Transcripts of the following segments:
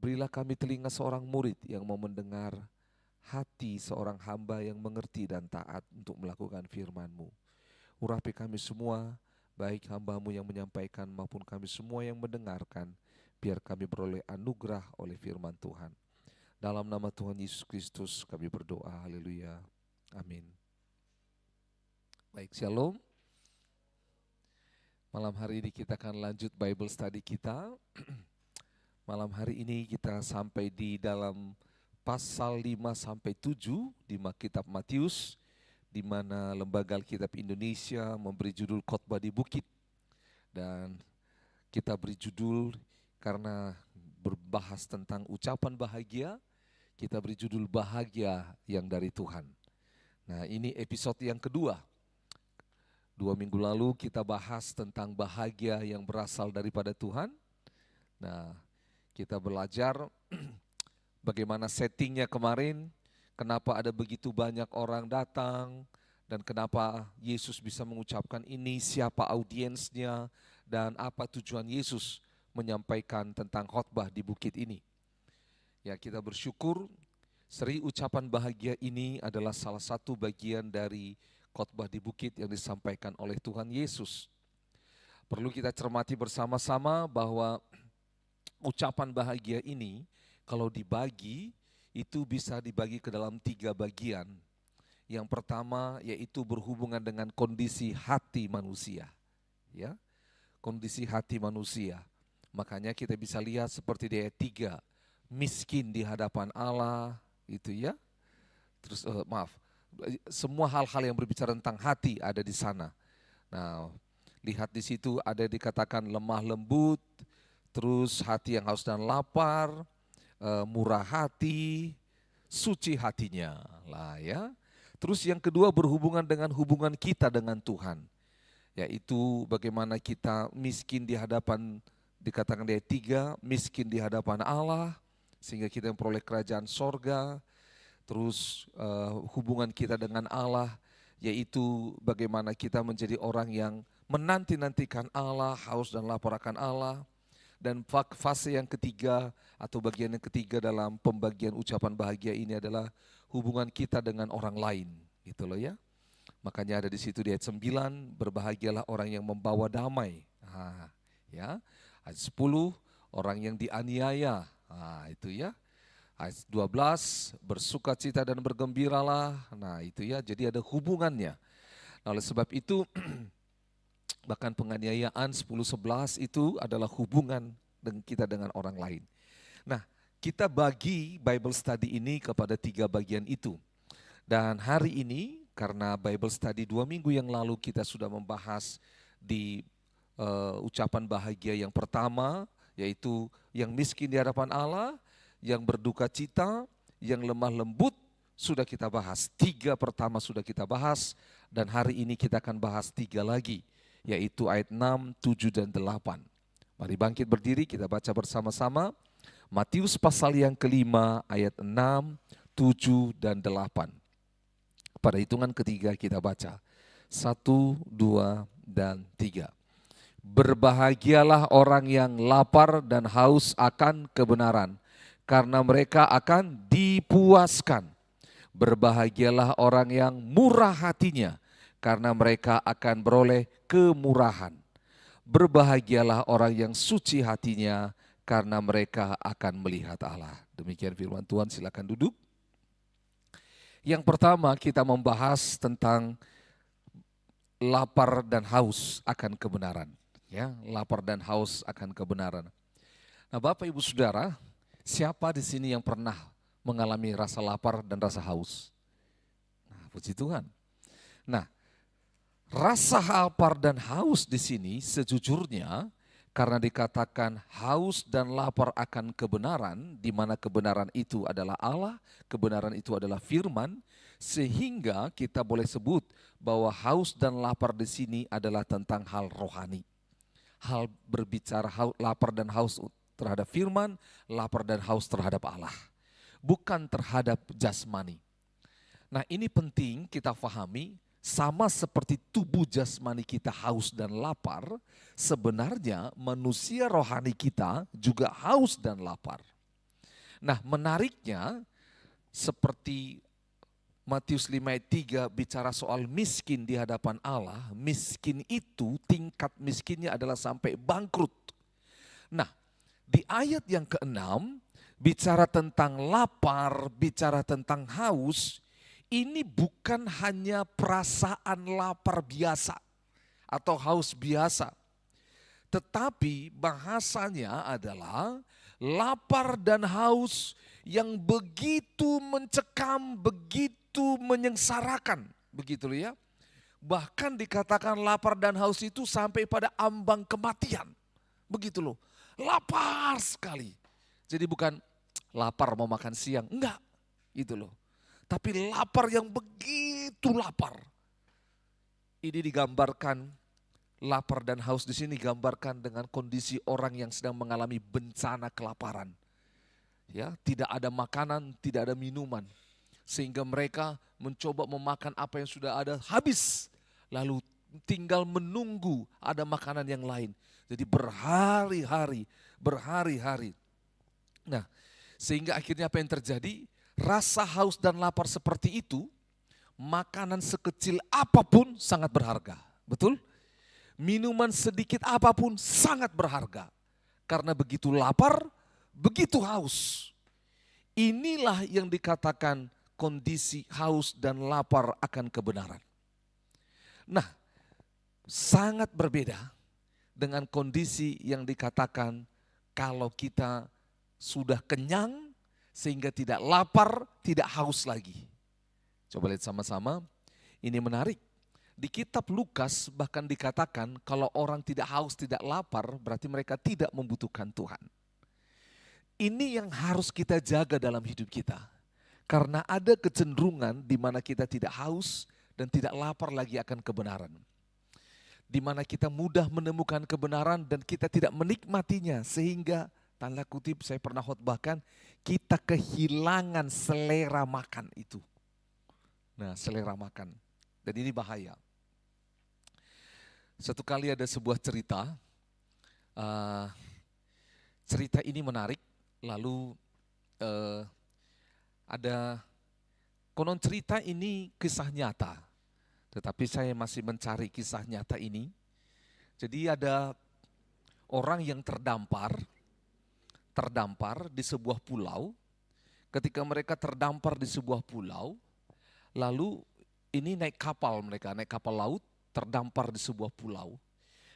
Berilah kami telinga seorang murid yang mau mendengar, hati seorang hamba yang mengerti dan taat untuk melakukan firman-Mu. Urapi kami semua, baik hamba-Mu yang menyampaikan maupun kami semua yang mendengarkan, biar kami beroleh anugerah oleh firman Tuhan. Dalam nama Tuhan Yesus Kristus kami berdoa, haleluya, amin. Baik, shalom. Malam hari ini kita akan lanjut Bible study kita. Malam hari ini kita sampai di dalam pasal 5 sampai 7 di kitab Matius, di mana Lembaga Alkitab Indonesia memberi judul Khotbah di Bukit. Dan kita beri judul karena berbahas tentang ucapan bahagia, kita beri judul Bahagia yang dari Tuhan. Nah, ini episode yang kedua. 2 minggu lalu kita bahas tentang bahagia yang berasal daripada Tuhan. Nah, kita belajar bagaimana settingnya kemarin, kenapa ada begitu banyak orang datang, dan kenapa Yesus bisa mengucapkan ini, siapa audiensnya, dan apa tujuan Yesus menyampaikan tentang khotbah di bukit ini. Ya, kita bersyukur seri ucapan bahagia ini adalah salah satu bagian dari khotbah di bukit yang disampaikan oleh Tuhan Yesus. Perlu kita cermati bersama-sama bahwa ucapan bahagia ini kalau dibagi itu bisa dibagi ke dalam 3 bagian. Yang pertama yaitu berhubungan dengan kondisi hati manusia. Ya, kondisi hati manusia. Makanya kita bisa lihat seperti di ayat 3, miskin di hadapan Allah, itu ya. Terus semua hal-hal yang berbicara tentang hati ada di sana. Nah, lihat di situ ada dikatakan lemah lembut, terus hati yang haus dan lapar, murah hati, suci hatinya lah ya. Terus yang kedua berhubungan dengan hubungan kita dengan Tuhan, yaitu bagaimana kita miskin di hadapan, dikatakan di ayat 3, miskin di hadapan Allah, sehingga kita memperoleh kerajaan sorga. Terus hubungan kita dengan Allah, yaitu bagaimana kita menjadi orang yang menanti-nantikan Allah, haus dan lapar akan Allah. Dan fase yang ketiga atau bagian yang ketiga dalam pembagian ucapan bahagia ini adalah hubungan kita dengan orang lain, gitu loh ya. Makanya ada di situ di ayat 9, berbahagialah orang yang membawa damai. Ya. Ayat 10, orang yang dianiaya. Itu ya. Ayat 12, bersukacita dan bergembiralah. Nah itu ya, jadi ada hubungannya. Nah, oleh sebab itu bahkan penganiayaan 10-11 itu adalah hubungan kita dengan orang lain. Nah, kita bagi Bible study ini kepada 3 bagian itu. Dan hari ini karena Bible study 2 minggu yang lalu kita sudah membahas di ucapan bahagia yang pertama, yaitu yang miskin di hadapan Allah, yang berduka cita, yang lemah lembut, sudah kita bahas. 3 pertama sudah kita bahas, dan hari ini kita akan bahas 3 lagi, yaitu ayat 6, 7, dan 8. Mari bangkit berdiri, kita baca bersama-sama. Matius pasal yang kelima, ayat 6, 7, dan 8. Pada hitungan ketiga kita baca. 1, 2, dan 3. Berbahagialah orang yang lapar dan haus akan kebenaran, karena mereka akan dipuaskan. Berbahagialah orang yang murah hatinya, karena mereka akan beroleh kemurahan. Berbahagialah orang yang suci hatinya, karena mereka akan melihat Allah. Demikian firman Tuhan, silakan duduk. Yang pertama kita membahas tentang lapar dan haus akan kebenaran. Ya, lapar dan haus akan kebenaran. Nah, Bapak Ibu Saudara, siapa di sini yang pernah mengalami rasa lapar dan rasa haus? Nah, puji Tuhan. Nah, rasa lapar dan haus di sini sejujurnya karena dikatakan haus dan lapar akan kebenaran, di mana kebenaran itu adalah Allah, kebenaran itu adalah firman, sehingga kita boleh sebut bahwa haus dan lapar di sini adalah tentang hal rohani. Hal berbicara lapar dan haus terhadap firman, lapar dan haus terhadap Allah, bukan terhadap jasmani. Nah, ini penting kita pahami, sama seperti tubuh jasmani kita haus dan lapar, sebenarnya manusia rohani kita juga haus dan lapar. Nah, menariknya seperti Matius 5 ayat 3 bicara soal miskin di hadapan Allah, miskin itu tingkat miskinnya adalah sampai bangkrut. Nah, di ayat yang ke-6 bicara tentang lapar, bicara tentang haus, ini bukan hanya perasaan lapar biasa atau haus biasa. Tetapi bahasanya adalah lapar dan haus yang begitu mencekam, begitu menyengsarakan, begitu ya. Bahkan dikatakan lapar dan haus itu sampai pada ambang kematian. Begitu loh, lapar sekali. Jadi bukan lapar mau makan siang, enggak gitu loh. Tapi lapar yang begitu lapar. Ini digambarkan, lapar dan haus di sini digambarkan dengan kondisi orang yang sedang mengalami bencana kelaparan. Ya, tidak ada makanan, tidak ada minuman. Sehingga mereka mencoba memakan apa yang sudah ada habis. Lalu tinggal menunggu ada makanan yang lain. Jadi berhari-hari. Nah, sehingga akhirnya apa yang terjadi? Rasa haus dan lapar seperti itu, makanan sekecil apapun sangat berharga. Betul? Minuman sedikit apapun sangat berharga. Karena begitu lapar, begitu haus. Inilah yang dikatakan kondisi haus dan lapar akan kebenaran. Nah, sangat berbeda dengan kondisi yang dikatakan kalau kita sudah kenyang sehingga tidak lapar, tidak haus lagi. Coba lihat sama-sama, ini menarik. Di kitab Lukas bahkan dikatakan kalau orang tidak haus, tidak lapar, berarti mereka tidak membutuhkan Tuhan. Ini yang harus kita jaga dalam hidup kita. Karena ada kecenderungan di mana kita tidak haus dan tidak lapar lagi akan kebenaran. Di mana kita mudah menemukan kebenaran dan kita tidak menikmatinya. Sehingga tanda kutip saya pernah khotbahkan, kita kehilangan selera makan itu. Nah, selera makan. Dan ini bahaya. Satu kali ada sebuah cerita. Cerita ini menarik. Lalu ada konon cerita ini kisah nyata. Tetapi saya masih mencari kisah nyata ini. Jadi ada orang yang terdampar di sebuah pulau. Ketika mereka terdampar di sebuah pulau, lalu ini naik kapal laut, terdampar di sebuah pulau.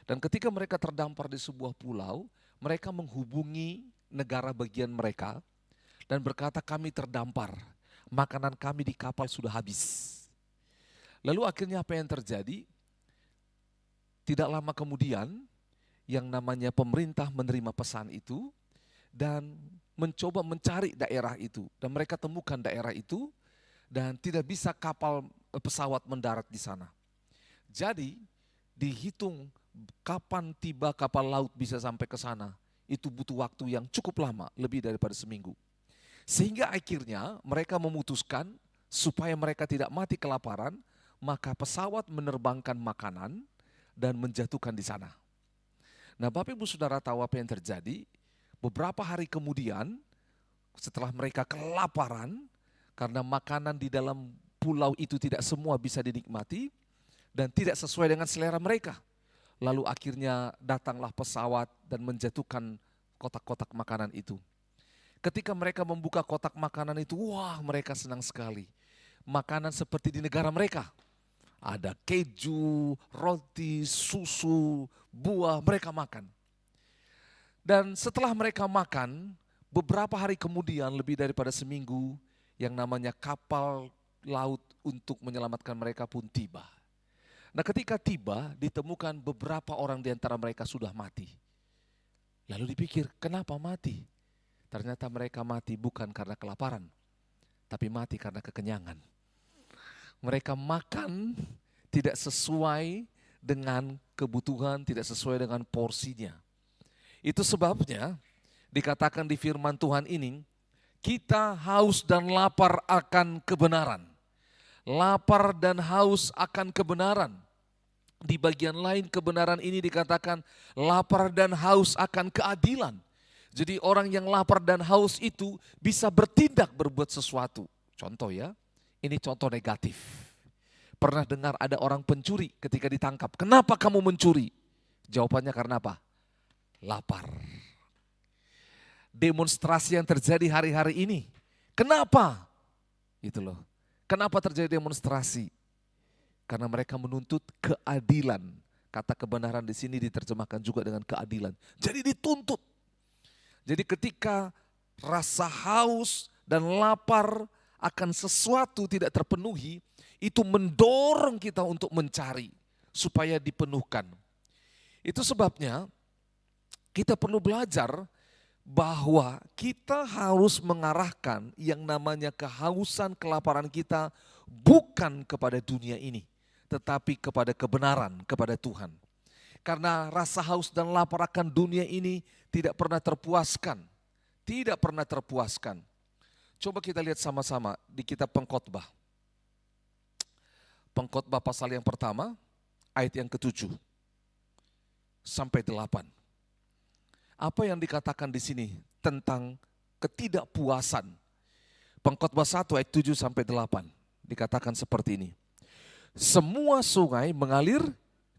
Dan ketika mereka terdampar di sebuah pulau, mereka menghubungi negara bagian mereka dan berkata, kami terdampar, makanan kami di kapal sudah habis. Lalu akhirnya apa yang terjadi? Tidak lama kemudian yang namanya pemerintah menerima pesan itu dan mencoba mencari daerah itu. Dan mereka temukan daerah itu dan tidak bisa pesawat mendarat di sana. Jadi dihitung kapan tiba kapal laut bisa sampai ke sana. Itu butuh waktu yang cukup lama, lebih daripada seminggu. Sehingga akhirnya mereka memutuskan supaya mereka tidak mati kelaparan, maka pesawat menerbangkan makanan dan menjatuhkan di sana. Nah, Bapak Ibu Saudara tahu apa yang terjadi? Beberapa hari kemudian, setelah mereka kelaparan, karena makanan di dalam pulau itu tidak semua bisa dinikmati, dan tidak sesuai dengan selera mereka. Lalu akhirnya datanglah pesawat dan menjatuhkan kotak-kotak makanan itu. Ketika mereka membuka kotak makanan itu, wah mereka senang sekali. Makanan seperti di negara mereka. Ada keju, roti, susu, buah, mereka makan. Dan setelah mereka makan, beberapa hari kemudian lebih daripada seminggu, yang namanya kapal laut untuk menyelamatkan mereka pun tiba. Nah, ketika tiba, ditemukan beberapa orang di antara mereka sudah mati. Lalu dipikir, kenapa mati? Ternyata mereka mati bukan karena kelaparan, tapi mati karena kekenyangan. Mereka makan tidak sesuai dengan kebutuhan, tidak sesuai dengan porsinya. Itu sebabnya dikatakan di firman Tuhan ini, kita haus dan lapar akan kebenaran. Lapar dan haus akan kebenaran. Di bagian lain kebenaran ini dikatakan lapar dan haus akan keadilan. Jadi orang yang lapar dan haus itu bisa bertindak berbuat sesuatu. Contoh ya, ini contoh negatif. Pernah dengar ada orang pencuri ketika ditangkap. Kenapa kamu mencuri? Jawabannya karena apa? Lapar. Demonstrasi yang terjadi hari-hari ini. Kenapa? Gitu loh. Kenapa terjadi demonstrasi? Karena mereka menuntut keadilan. Kata kebenaran di sini diterjemahkan juga dengan keadilan. Jadi dituntut. Jadi ketika rasa haus dan lapar akan sesuatu tidak terpenuhi, itu mendorong kita untuk mencari supaya dipenuhkan. Itu sebabnya kita perlu belajar bahwa kita harus mengarahkan yang namanya kehausan, kelaparan kita bukan kepada dunia ini, tetapi kepada kebenaran, kepada Tuhan. Karena rasa haus dan lapar akan dunia ini tidak pernah terpuaskan. Tidak pernah terpuaskan. Coba kita lihat sama-sama di kitab Pengkhotbah. Pengkhotbah pasal yang pertama, ayat yang ke-7 sampai 8. Apa yang dikatakan di sini tentang ketidakpuasan? Pengkhotbah 1 ayat 7 sampai 8 dikatakan seperti ini. Semua sungai mengalir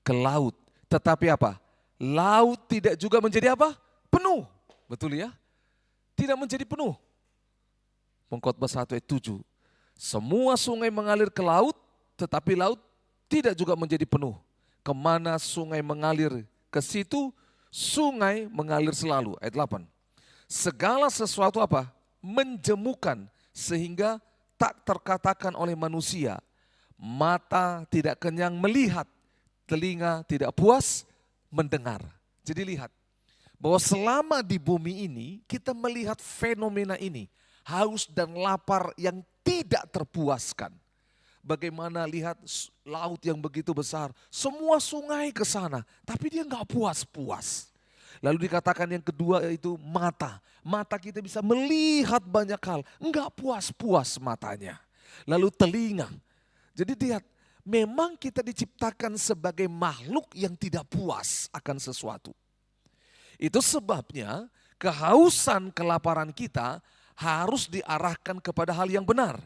ke laut, tetapi apa? Laut tidak juga menjadi apa? Penuh. Betul ya? Tidak menjadi penuh. Pengkhotbah 1 ayat 7. Semua sungai mengalir ke laut, tetapi laut tidak juga menjadi penuh. Kemana sungai mengalir, ke situ sungai mengalir selalu. Ayat 8. Segala sesuatu apa? Menjemukan sehingga tak terkatakan oleh manusia. Mata tidak kenyang melihat, telinga tidak puas mendengar. Jadi lihat bahwa selama di bumi ini kita melihat fenomena ini. Haus dan lapar yang tidak terpuaskan. Bagaimana lihat laut yang begitu besar, semua sungai ke sana, tapi dia nggak puas-puas. Lalu dikatakan yang kedua yaitu mata. Mata kita bisa melihat banyak hal, nggak puas-puas matanya. Lalu telinga. Jadi lihat, memang kita diciptakan sebagai makhluk yang tidak puas akan sesuatu. Itu sebabnya kehausan, kelaparan kita harus diarahkan kepada hal yang benar.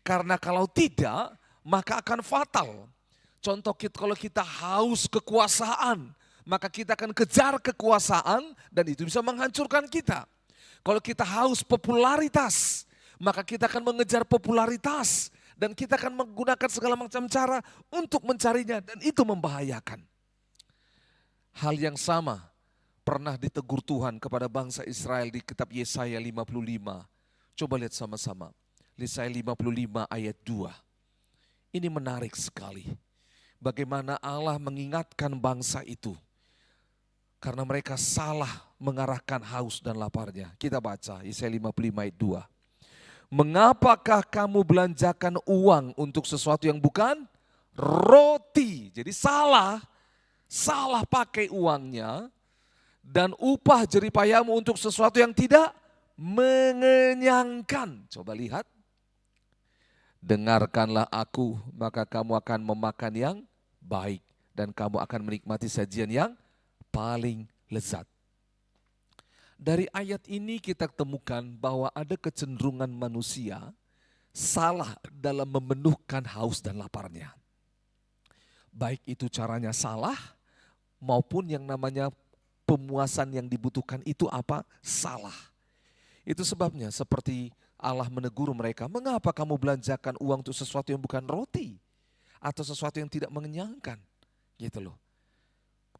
Karena kalau tidak, maka akan fatal. Contoh kalau kita haus kekuasaan, maka kita akan kejar kekuasaan dan itu bisa menghancurkan kita. Kalau kita haus popularitas, maka kita akan mengejar popularitas dan kita akan menggunakan segala macam cara untuk mencarinya dan itu membahayakan. Hal yang sama pernah ditegur Tuhan kepada bangsa Israel di kitab Yesaya 55. Coba lihat sama-sama. Yesaya 55 ayat 2. Ini menarik sekali. Bagaimana Allah mengingatkan bangsa itu. Karena mereka salah mengarahkan haus dan laparnya. Kita baca Yesaya 55 ayat 2. Mengapakah kamu belanjakan uang untuk sesuatu yang bukan roti? Jadi salah pakai uangnya. Dan upah jeripayamu untuk sesuatu yang tidak mengenyangkan. Coba lihat. Dengarkanlah aku, maka kamu akan memakan yang baik. Dan kamu akan menikmati sajian yang paling lezat. Dari ayat ini kita temukan bahwa ada kecenderungan manusia salah dalam memenuhkan haus dan laparnya. Baik itu caranya salah maupun yang namanya pemuasan yang dibutuhkan itu apa? Salah. Itu sebabnya seperti Allah menegur mereka, mengapa kamu belanjakan uang untuk sesuatu yang bukan roti? Atau sesuatu yang tidak mengenyangkan? Gitu loh.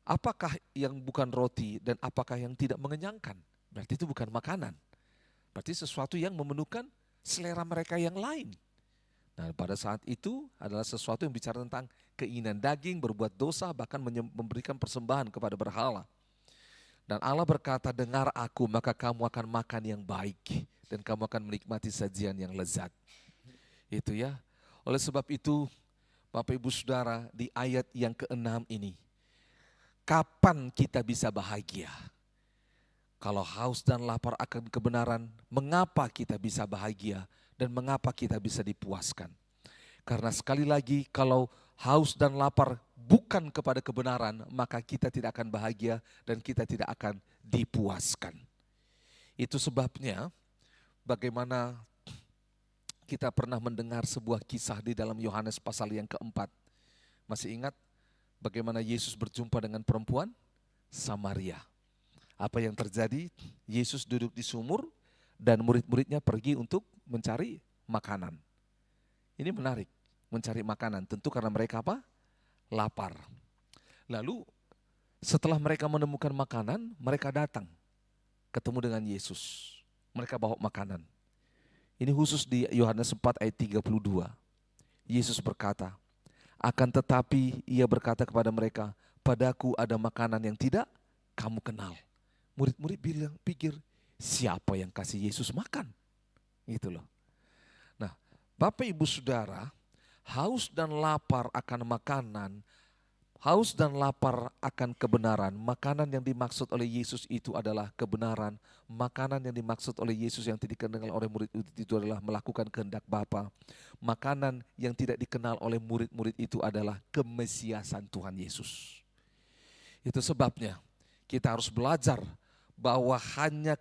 Apakah yang bukan roti dan apakah yang tidak mengenyangkan? Berarti itu bukan makanan. Berarti sesuatu yang memenuhkan selera mereka yang lain. Nah pada saat itu adalah sesuatu yang bicara tentang keinginan daging, berbuat dosa, bahkan memberikan persembahan kepada berhala. Dan Allah berkata, dengar aku maka kamu akan makan yang baik. Dan kamu akan menikmati sajian yang lezat. Itu ya. Oleh sebab itu Bapak Ibu Saudara di ayat yang ke-6 ini. Kapan kita bisa bahagia? Kalau haus dan lapar akan kebenaran, mengapa kita bisa bahagia? Dan mengapa kita bisa dipuaskan? Karena sekali lagi kalau haus dan lapar bukan kepada kebenaran, maka kita tidak akan bahagia dan kita tidak akan dipuaskan. Itu sebabnya bagaimana kita pernah mendengar sebuah kisah di dalam Yohanes pasal yang keempat. Masih ingat bagaimana Yesus berjumpa dengan perempuan Samaria? Apa yang terjadi? Yesus duduk di sumur dan murid-muridnya pergi untuk mencari makanan. Ini menarik, mencari makanan. Tentu karena mereka apa? Lapar. Lalu setelah mereka menemukan makanan, mereka datang ketemu dengan Yesus. Mereka bawa makanan. Ini khusus di Yohanes 4 ayat 32. Yesus berkata, akan tetapi ia berkata kepada mereka, padaku ada makanan yang tidak kamu kenal. Murid-murid pikir, siapa yang kasih Yesus makan? Gitu loh. Nah, Bapak Ibu Saudara, haus dan lapar akan makanan, haus dan lapar akan kebenaran. Makanan yang dimaksud oleh Yesus itu adalah kebenaran. Makanan yang dimaksud oleh Yesus yang tidak dikenal oleh murid itu adalah melakukan kehendak Bapa. Makanan yang tidak dikenal oleh murid-murid itu adalah kemesiasan Tuhan Yesus. Itu sebabnya kita harus belajar bahwa hanya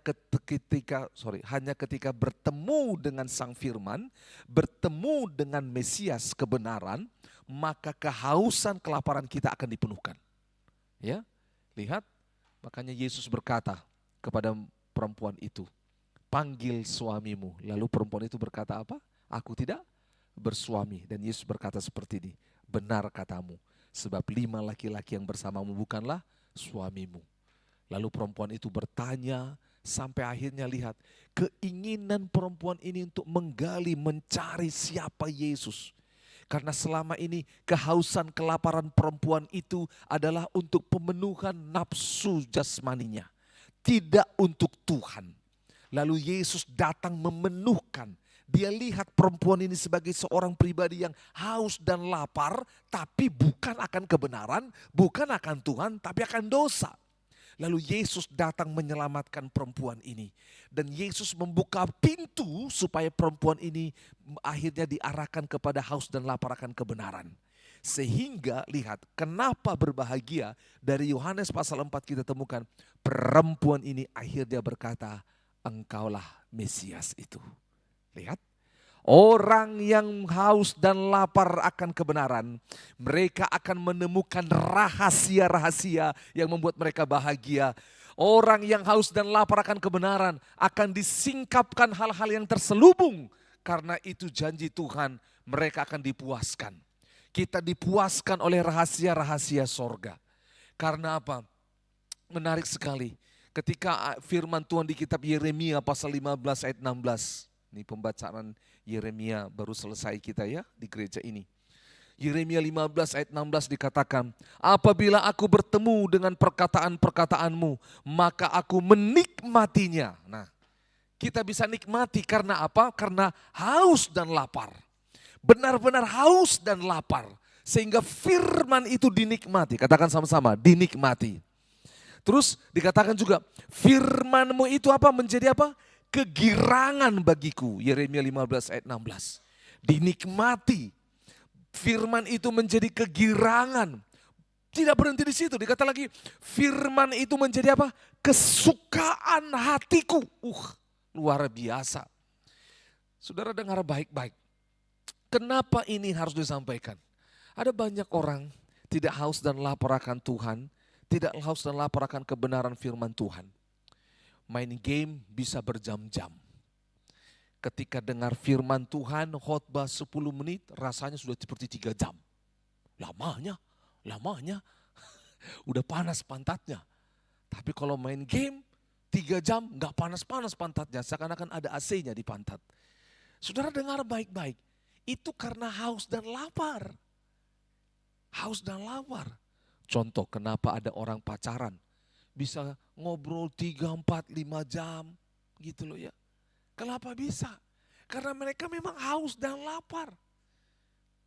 ketika bertemu dengan Sang Firman, bertemu dengan Mesias kebenaran, maka kehausan kelaparan kita akan dipenuhkan. Ya, lihat, makanya Yesus berkata kepada perempuan itu, panggil suamimu. Lalu perempuan itu berkata apa? Aku tidak bersuami. Dan Yesus berkata seperti ini, benar katamu, sebab 5 laki-laki yang bersamamu bukanlah suamimu. Lalu perempuan itu bertanya sampai akhirnya lihat keinginan perempuan ini untuk menggali, mencari siapa Yesus. Karena selama ini kehausan kelaparan perempuan itu adalah untuk pemenuhan nafsu jasmaninya. Tidak untuk Tuhan. Lalu Yesus datang memenuhkan. Dia lihat perempuan ini sebagai seorang pribadi yang haus dan lapar. Tapi bukan akan kebenaran, bukan akan Tuhan, tapi akan dosa. Lalu Yesus datang menyelamatkan perempuan ini. Dan Yesus membuka pintu supaya perempuan ini akhirnya diarahkan kepada haus dan lapar akan kebenaran. Sehingga lihat kenapa berbahagia dari Yohanes pasal 4 kita temukan. Perempuan ini akhirnya berkata, engkaulah Mesias itu. Lihat. Orang yang haus dan lapar akan kebenaran, mereka akan menemukan rahasia-rahasia yang membuat mereka bahagia. Orang yang haus dan lapar akan kebenaran akan disingkapkan hal-hal yang terselubung. Karena itu janji Tuhan, mereka akan dipuaskan. Kita dipuaskan oleh rahasia-rahasia sorga. Karena apa? Menarik sekali. Ketika firman Tuhan di kitab Yeremia pasal 15 ayat 16. Ini pembacaan Yeremia baru selesai kita ya di gereja ini. Yeremia 15 ayat 16 dikatakan, apabila aku bertemu dengan perkataan-perkataanmu, maka aku menikmatinya. Nah, kita bisa nikmati karena apa? Karena haus dan lapar. Benar-benar haus dan lapar. Sehingga firman itu dinikmati. Katakan sama-sama, dinikmati. Terus dikatakan juga, firmanmu itu apa? Menjadi apa? Kegirangan bagiku. Yeremia 15 ayat 16. Dinikmati. Firman itu menjadi kegirangan. Tidak berhenti di situ. Dikata lagi, firman itu menjadi apa? Kesukaan hatiku. Luar biasa. Saudara dengar baik-baik. Kenapa ini harus disampaikan? Ada banyak orang tidak haus dan lapar akan Tuhan. Tidak haus dan lapar akan kebenaran firman Tuhan. Main game bisa berjam-jam. Ketika dengar firman Tuhan khotbah 10 menit rasanya sudah seperti 3 jam. Lamanya. Udah panas pantatnya. Tapi kalau main game 3 jam gak panas-panas pantatnya. Seakan-akan ada AC-nya di pantat. Saudara dengar baik-baik. Itu karena haus dan lapar. Haus dan lapar. Contoh kenapa ada orang pacaran. Bisa ngobrol 3, 4, 5 jam gitu loh ya. Kenapa bisa? Karena mereka memang haus dan lapar.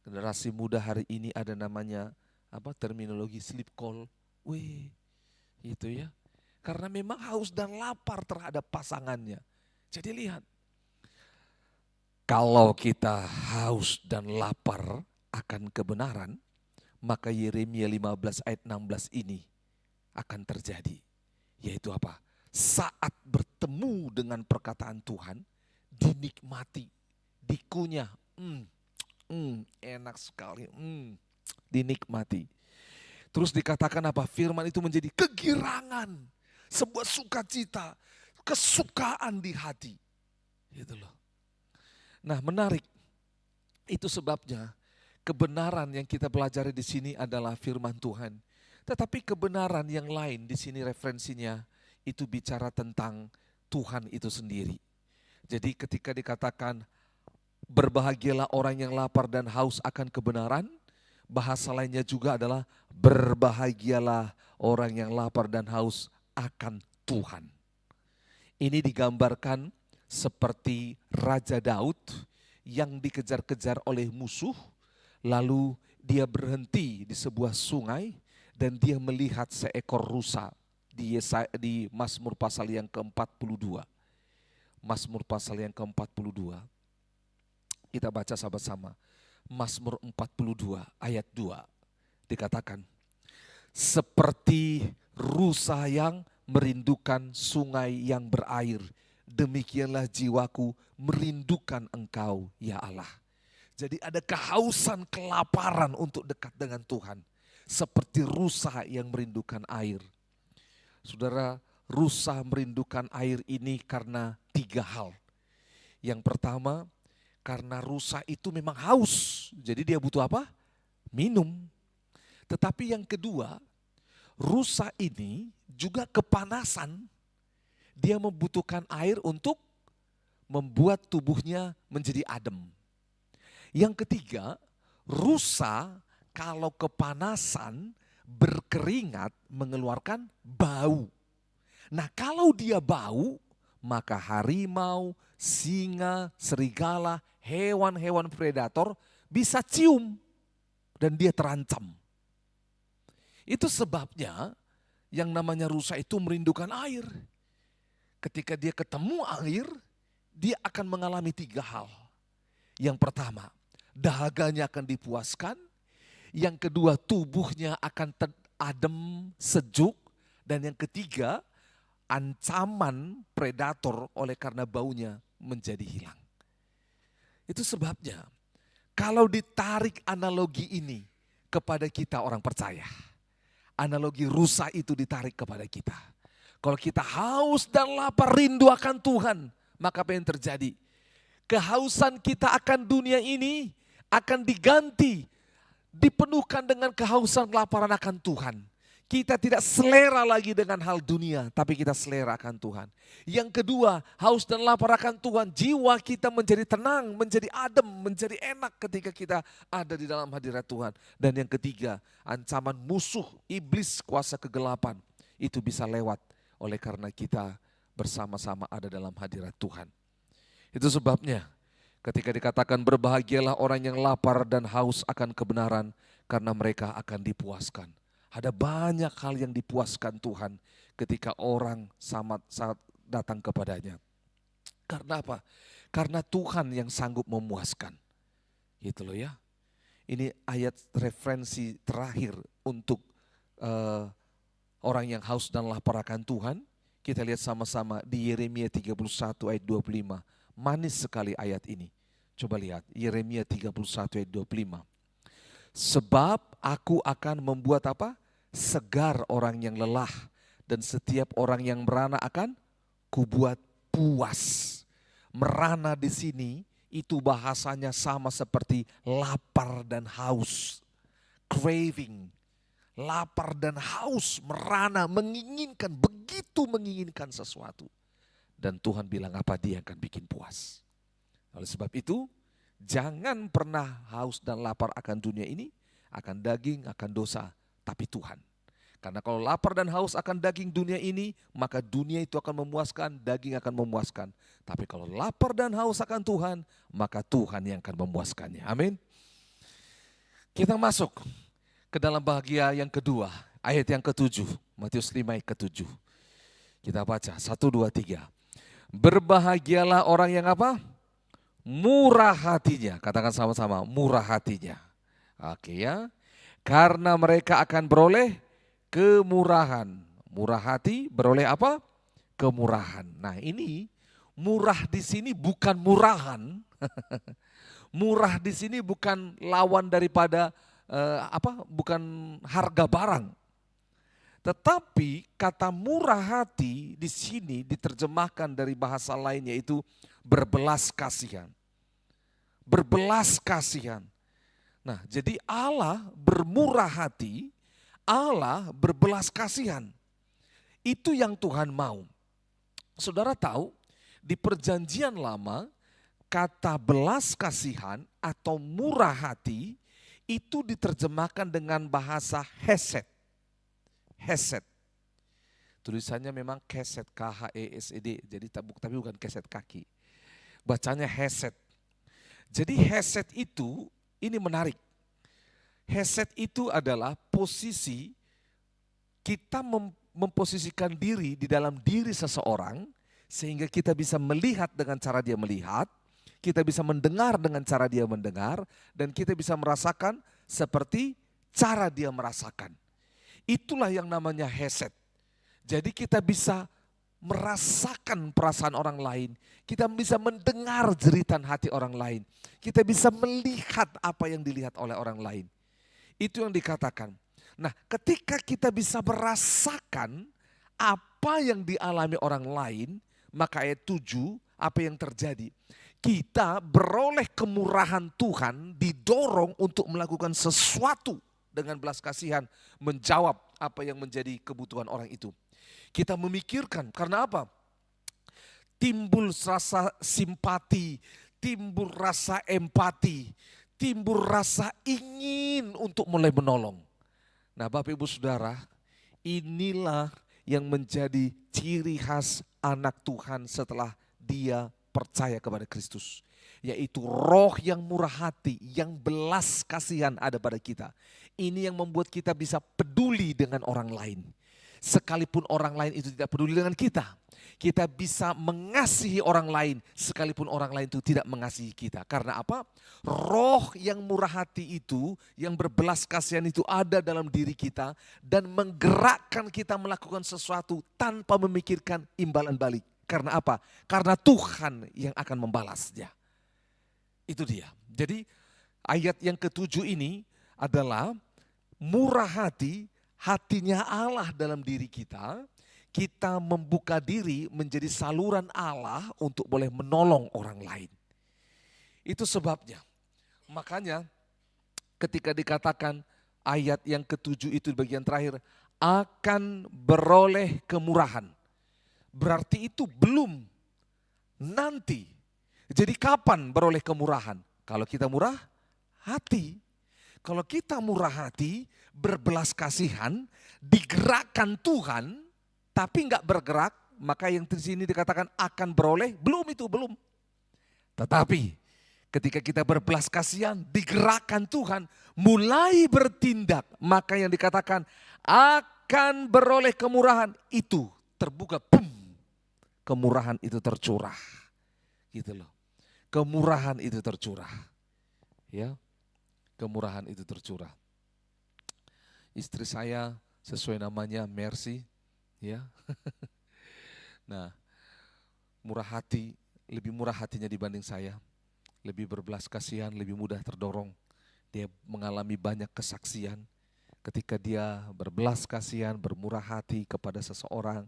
Generasi muda hari ini ada namanya terminologi sleep call. Gitu ya. Karena memang haus dan lapar terhadap pasangannya. Jadi lihat. Kalau kita haus dan lapar akan kebenaran, maka Yeremia 15 ayat 16 ini akan terjadi. Yaitu apa? saat bertemu dengan perkataan Tuhan, dinikmati, dikunyah, enak sekali, dinikmati. Terus dikatakan apa? Firman itu menjadi kegirangan, sebuah sukacita, kesukaan di hati. Gitu loh. Nah, menarik. Itu sebabnya kebenaran yang kita pelajari di sini adalah firman Tuhan. Tetapi kebenaran yang lain di sini referensinya itu bicara tentang Tuhan itu sendiri. Jadi ketika dikatakan berbahagialah orang yang lapar dan haus akan kebenaran, bahasa lainnya juga adalah berbahagialah orang yang lapar dan haus akan Tuhan. Ini digambarkan seperti Raja Daud yang dikejar-kejar oleh musuh, lalu dia berhenti di sebuah sungai dan dia melihat seekor rusa di Mazmur pasal yang ke-42. Mazmur pasal yang ke-42. Kita baca sama-sama. Mazmur 42 ayat 2 dikatakan, seperti rusa yang merindukan sungai yang berair, demikianlah jiwaku merindukan Engkau ya Allah. Jadi ada kehausan, kelaparan untuk dekat dengan Tuhan. Seperti rusa yang merindukan air. Saudara, rusa merindukan air ini karena 3 hal. Yang pertama, karena rusa itu memang haus. Jadi dia butuh apa? Minum. Tetapi yang kedua, rusa ini juga kepanasan. Dia membutuhkan air untuk membuat tubuhnya menjadi adem. Yang ketiga, rusa kalau kepanasan berkeringat mengeluarkan bau. Nah kalau dia bau, maka harimau, singa, serigala, hewan-hewan predator bisa cium dan dia terancam. Itu sebabnya yang namanya rusa itu merindukan air. Ketika dia ketemu air, dia akan mengalami 3 hal. Yang pertama, dahaganya akan dipuaskan. Yang kedua, tubuhnya akan adem, sejuk. Dan yang ketiga, ancaman predator oleh karena baunya menjadi hilang. Itu sebabnya kalau ditarik analogi ini kepada kita orang percaya, analogi rusa itu ditarik kepada kita. Kalau kita haus dan lapar rindu akan Tuhan, maka apa yang terjadi? Kehausan kita akan dunia ini akan diganti, dipenuhkan dengan kehausan laparan akan Tuhan. Kita tidak selera lagi dengan hal dunia, tapi kita selera akan Tuhan. Yang kedua, haus dan lapar akan Tuhan, jiwa kita menjadi tenang, menjadi adem, menjadi enak ketika kita ada di dalam hadirat Tuhan. Dan yang ketiga, ancaman musuh, iblis, kuasa kegelapan, itu bisa lewat oleh karena kita bersama-sama ada dalam hadirat Tuhan. Itu sebabnya ketika dikatakan berbahagialah orang yang lapar dan haus akan kebenaran karena mereka akan dipuaskan. Ada banyak hal yang dipuaskan Tuhan ketika orang saat datang kepadanya. Karena apa? Karena Tuhan yang sanggup memuaskan. Gitu loh ya. Ini ayat referensi terakhir untuk orang yang haus dan lapar akan Tuhan. Kita lihat sama-sama di Yeremia 31 ayat 25. Manis sekali ayat ini. Coba lihat Yeremia 31 ayat 25. Sebab aku akan membuat apa? Segar orang yang lelah dan setiap orang yang merana akan kubuat puas. Merana di sini itu bahasanya sama seperti lapar dan haus. Craving, lapar dan haus, merana, menginginkan, begitu menginginkan sesuatu. Dan Tuhan bilang apa? Dia akan bikin puas. Oleh sebab itu, jangan pernah haus dan lapar akan dunia ini, akan daging, akan dosa, tapi Tuhan. Karena kalau lapar dan haus akan daging dunia ini, maka dunia itu akan memuaskan, daging akan memuaskan. Tapi kalau lapar dan haus akan Tuhan, maka Tuhan yang akan memuaskannya. Amin. Kita masuk ke dalam bahagia yang kedua, ayat yang ke-7, Matius 5 ayat ke-7. Kita baca, 1, 2, 3. Berbahagialah orang yang apa? Murah hatinya. Katakan sama-sama, murah hatinya. Oke ya. Karena mereka akan beroleh kemurahan. Murah hati beroleh apa? kemurahan. Nah, ini murah di sini bukan murahan. Murah di sini bukan lawan daripada bukan harga barang. Tetapi kata murah hati di sini diterjemahkan dari bahasa lain, yaitu berbelas kasihan. Berbelas kasihan. Nah, jadi Allah bermurah hati, Allah berbelas kasihan. Itu yang Tuhan mau. Saudara tahu, di perjanjian lama, kata belas kasihan atau murah hati itu diterjemahkan dengan bahasa hesed. Hesed. Tulisannya memang keset, K-H-E-S-E-D, jadi tapi bukan keset kaki. Bacanya hesed. Jadi hesed itu, ini menarik. Hesed itu adalah posisi kita memposisikan diri di dalam diri seseorang sehingga kita bisa melihat dengan cara dia melihat, kita bisa mendengar dengan cara dia mendengar, dan kita bisa merasakan seperti cara dia merasakan. Itulah yang namanya hesed. Jadi kita bisa merasakan perasaan orang lain, kita bisa mendengar jeritan hati orang lain, kita bisa melihat apa yang dilihat oleh orang lain. Itu yang dikatakan. Nah, ketika kita bisa merasakan apa yang dialami orang lain, maka ayat 7, apa yang terjadi? Kita beroleh kemurahan Tuhan, didorong untuk melakukan sesuatu dengan belas kasihan, menjawab apa yang menjadi kebutuhan orang itu. Kita memikirkan, karena apa? Timbul rasa simpati, timbul rasa empati, timbul rasa ingin untuk mulai menolong. Nah, Bapak Ibu Saudara, inilah yang menjadi ciri khas anak Tuhan setelah dia percaya kepada Kristus. Yaitu roh yang murah hati, yang belas kasihan ada pada kita. Ini yang membuat kita bisa peduli dengan orang lain. Sekalipun orang lain itu tidak peduli dengan kita. Kita bisa mengasihi orang lain sekalipun orang lain itu tidak mengasihi kita. Karena apa? Roh yang murah hati itu, yang berbelas kasihan itu ada dalam diri kita dan menggerakkan kita melakukan sesuatu tanpa memikirkan imbalan balik. Karena apa? Karena Tuhan yang akan membalasnya. Itu dia. Jadi ayat yang ke-7 ini adalah murah hati, hatinya Allah dalam diri kita. Kita membuka diri menjadi saluran Allah untuk boleh menolong orang lain. Itu sebabnya. Makanya ketika dikatakan ayat yang ke-7 itu di bagian terakhir, akan beroleh kemurahan. Berarti itu belum, nanti. Jadi kapan beroleh kemurahan? Kalau kita murah hati. Kalau kita murah hati, berbelas kasihan, digerakkan Tuhan, tapi enggak bergerak, maka yang di sini dikatakan akan beroleh, belum. Tetapi ketika kita berbelas kasihan, digerakkan Tuhan, mulai bertindak, maka yang dikatakan akan beroleh kemurahan, itu terbuka, boom, kemurahan itu tercurah. Gitu loh. Kemurahan itu tercurah. Ya. Kemurahan itu tercurah. Istri saya sesuai namanya Mercy, ya. Nah, murah hati, lebih murah hatinya dibanding saya. Lebih berbelas kasihan, lebih mudah terdorong. Dia mengalami banyak kesaksian. Ketika dia berbelas kasihan, bermurah hati kepada seseorang,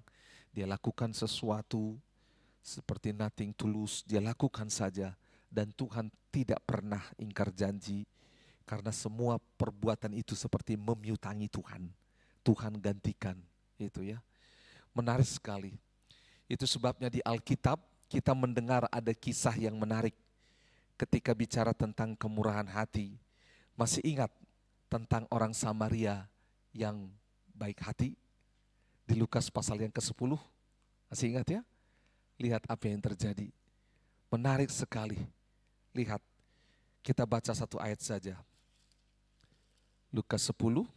dia lakukan sesuatu seperti nothing tulus, dia lakukan saja. Dan Tuhan tidak pernah ingkar janji. Karena semua perbuatan itu seperti memiutangi Tuhan. Tuhan gantikan, itu ya. Menarik sekali. Itu sebabnya di Alkitab kita mendengar ada kisah yang menarik. Ketika bicara tentang kemurahan hati. Masih ingat tentang orang Samaria yang baik hati? Di Lukas pasal yang ke-10. Masih ingat ya? Lihat apa yang terjadi. Menarik sekali. Lihat, kita baca satu ayat saja. Lukas 10